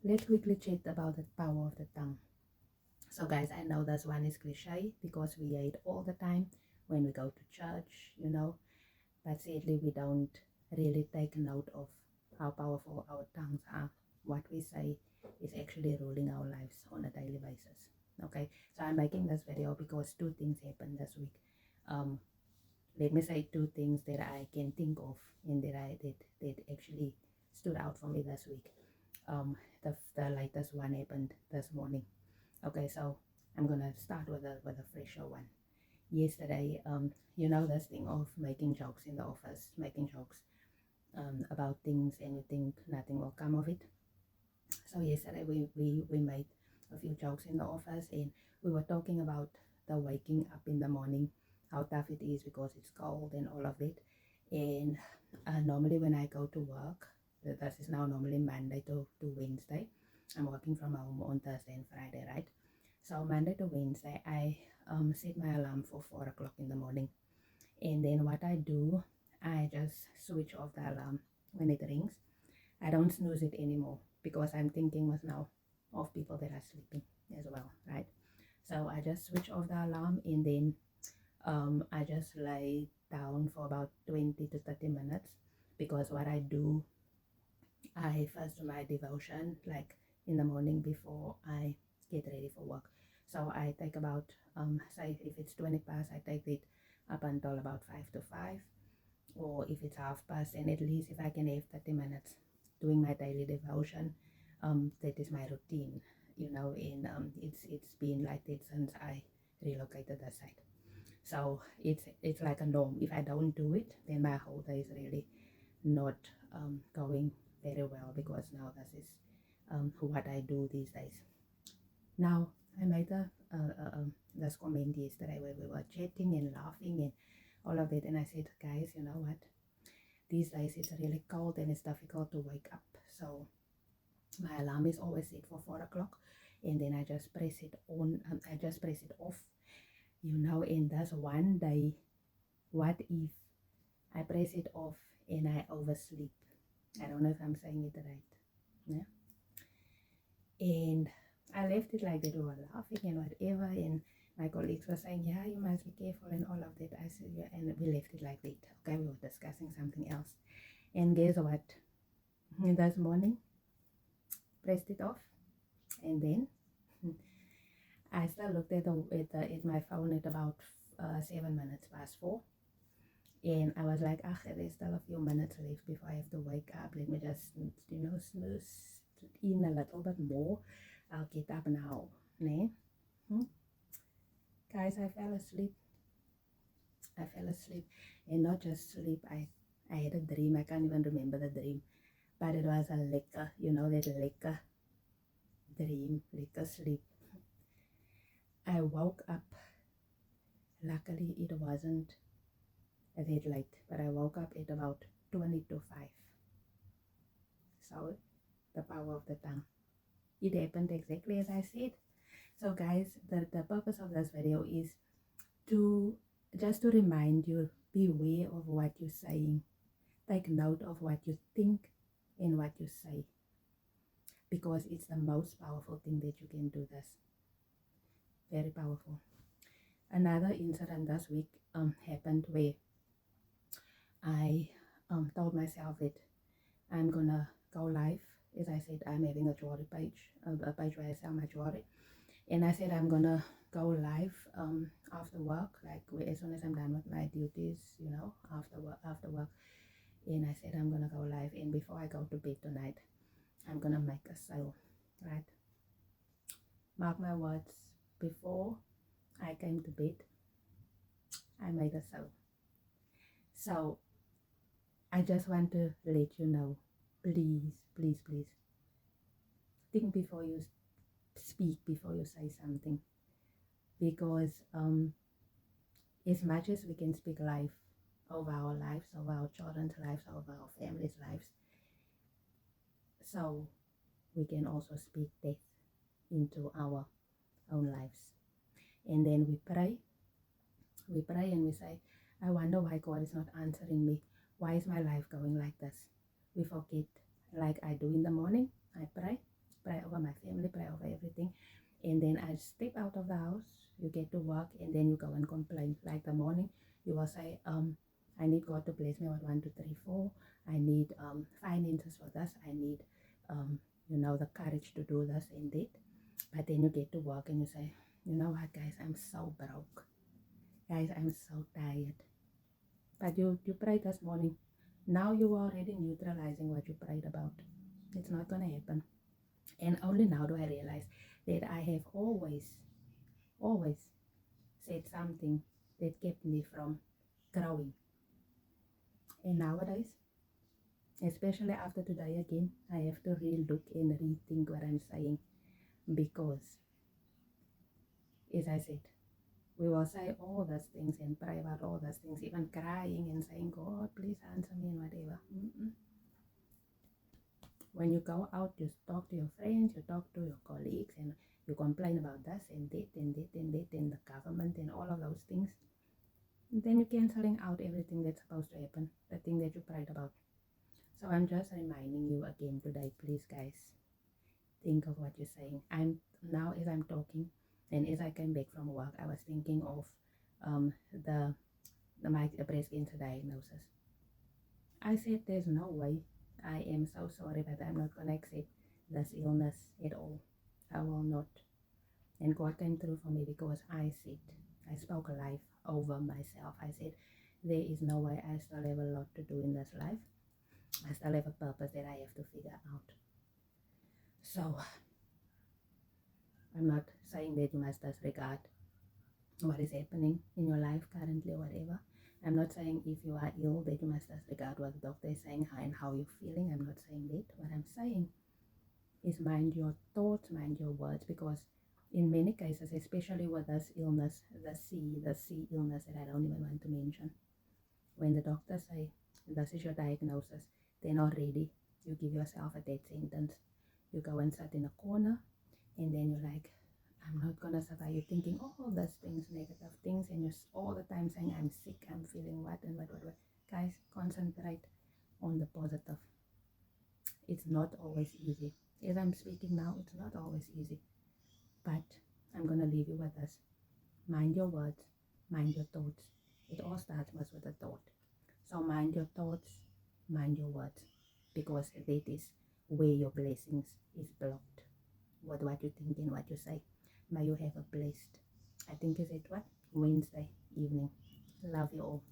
let's quickly chat about the power of the tongue. So, guys, I know this one is cliche because we hear it all the time when we go to church, but sadly, we don't really take note of how powerful our tongues are. What we say is actually ruling our lives on a daily basis. Okay, so I'm making this video because two things happened this week. Um, let me say two things that I can think of and that actually stood out for me this week. The latest one happened this morning. Okay, so I'm gonna start with a fresher one. Yesterday, this thing of making jokes in the office, making jokes about things, and you think nothing will come of it. So yesterday we made a few jokes in the office, and we were talking about the waking up in the morning, how tough it is because it's cold and all of it. And normally when I go to work, this is now normally Monday to Wednesday. I'm working from home on Thursday and Friday, right? So Monday to Wednesday, I set my alarm for 4 o'clock in the morning, and then what I do, I just switch off the alarm when it rings. I don't snooze it anymore because I'm thinking with now of people that are sleeping as well, right? So I just switch off the alarm, and then I just lay down for about 20 to 30 minutes, because what I do, I first do my devotion like in the morning before I get ready for work. So I take about, say if it's 20 past, I take it up until about 5 to 5, or if it's half past, and at least if I can have 30 minutes doing my daily devotion, that is my routine, and it's been like that since I relocated that side. So it's like a norm. If I don't do it, then my whole day is really not going very well, because now this is what I do these days. Now I made this comment yesterday where we were chatting and laughing and all of it, and I said, guys, you know what? These days it's really cold and it's difficult to wake up. So my alarm is always set for 4 o'clock, and then I just press it on. I just press it off. And that's one day. What if I press it off and I oversleep? I don't know if I'm saying it right. Yeah. And I left it like that. We were laughing and whatever, and my colleagues were saying, yeah, you must be careful and all of that. I said, yeah, and we left it like that. Okay, we were discussing something else. And guess what? This morning, pressed it off, and then I still looked at my phone at about 7 minutes past 4, and I was like, ah, there's still a few minutes left before I have to wake up. Let me just, snooze in a little bit more. I'll get up now. Nee? Guys, I fell asleep. And not just sleep. I had a dream. I can't even remember the dream, but it was a lekker, that lekker dream, lekker sleep. I woke up. Luckily, it wasn't that late, but I woke up at about 20 to 5. So, the power of the tongue. It happened exactly as I said. So, guys, the purpose of this video is to just to remind you, beware of what you're saying. Take note of what you think and what you say, because it's the most powerful thing that you can do this. Very powerful. Another incident this week happened where I told myself that I'm gonna go live. As I said, I'm having a jewelry page, a page where I sell my jewelry, and I said I'm gonna go live after work, like as soon as I'm done with my duties, after work. And I said I'm gonna go live, and before I go to bed tonight, I'm gonna make a sale, right? Mark my words, before I came to bed, I made a sale. So I just want to let you know, please, please, please, think before you speak, before you say something, because as much as we can speak life over our lives, over our children's lives, over our families' lives, so we can also speak death into our own lives. And then we pray and we say, I wonder why God is not answering me. Why is my life going like this? We forget, like I do in the morning, I pray of the house, you get to work, and then you go and complain. Like the morning, you will say, I need God to bless me with 1, 2, 3, 4. I need finances for this. I need, the courage to do this and that. But then you get to work and you say, you know what, guys, I'm so broke. Guys, I'm so tired. But you prayed this morning. Now you are already neutralizing what you prayed about. It's not going to happen. And only now do I realize that I have always said something that kept me from growing. And nowadays, especially after today again, I have to re-look and rethink what I'm saying, because, as I said, we will say all those things and pray about all those things, even crying and saying, God, please answer me and whatever. When you go out, you talk to your friends, you talk to your colleagues, and you complain about this and that and that and that and the government and all of those things. And then you're canceling out everything that's supposed to happen, the thing that you prayed about. So I'm just reminding you again today, please, guys, think of what you're saying. As I'm talking, and as I came back from work, I was thinking of my breast cancer diagnosis. I said, there's no way. I am so sorry, but I'm not going to accept this illness at all. I will not. And God came through for me, because I spoke life over myself. I said, there is no way. I still have a lot to do in this life. I still have a purpose that I have to figure out. So I'm not saying that you must disregard what is happening in your life currently or whatever. I'm not saying if you are ill that you must disregard what the doctor is saying and how you're feeling. I'm not saying that. What I'm saying is, mind your thoughts, mind your words, because in many cases, especially with this illness, the C illness that I don't even want to mention, when the doctors say this is your diagnosis, then already you give yourself a death sentence. You go and sit in a corner, and then you're like, I'm not gonna survive. You're thinking all these things, negative things, and you're all the time saying, I'm sick, I'm feeling what and what. Guys, concentrate on the positive. It's not always easy. As I'm speaking now, it's not always easy. But I'm gonna leave you with this. Mind your words, mind your thoughts. It all starts with a thought. So mind your thoughts, mind your words, because that is where your blessings is blocked. What you think and what you say. May you have a blessed, I think is it what? Wednesday evening. Love you all.